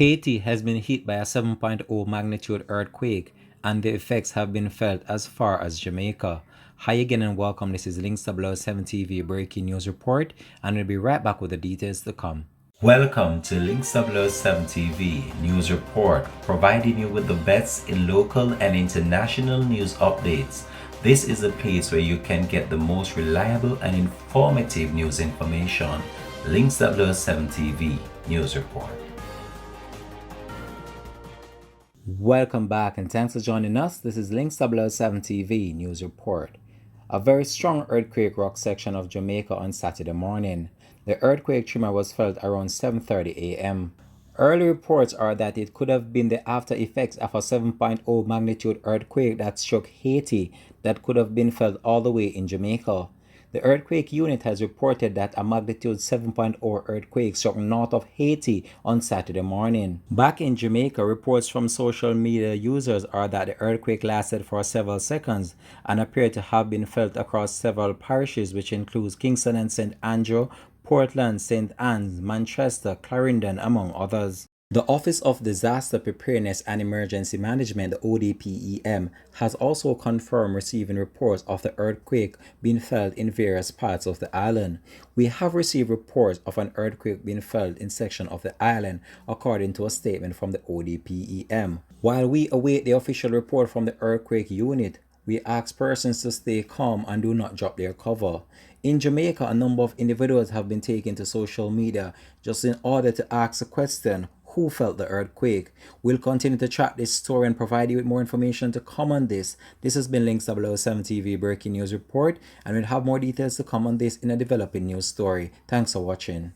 Haiti has been hit by a 7.0 magnitude earthquake, and the effects have been felt as far as Jamaica. Hi again and welcome. This is Links 7 TV breaking news report, and we'll be right back with the details to come. Welcome to Links 7 TV News Report, providing you with the best in local and international news updates. This is a place where you can get the most reliable and informative news information. Links 7 TV News Report. Welcome back and thanks for joining us. This is Links 7 TV News Report. A very strong earthquake rocked section of Jamaica on Saturday morning. The earthquake tremor was felt around 7:30 a.m. Early reports are that it could have been the after effects of a 7.0 magnitude earthquake that struck Haiti that could have been felt all the way in Jamaica. The earthquake unit has reported that a magnitude 7.0 earthquake struck north of Haiti on Saturday morning. Back in Jamaica, reports from social media users are that the earthquake lasted for several seconds and appeared to have been felt across several parishes, which includes Kingston and St. Andrew, Portland, St. Anne's, Manchester, Clarendon, among others. The Office of Disaster Preparedness and Emergency Management, the ODPEM, has also confirmed receiving reports of the earthquake being felt in various parts of the island. We have received reports of an earthquake being felt in section of the island, according to a statement from the ODPEM. While we await the official report from the earthquake unit, we ask persons to stay calm and do not drop their cover. In Jamaica, a number of individuals have been taken to social media just in order to ask the question, who felt the earthquake? We'll continue to track this story and provide you with more information to come on this. This has been Links 7 TV Breaking News Report, and we'll have more details to come on this in a developing news story. Thanks for watching.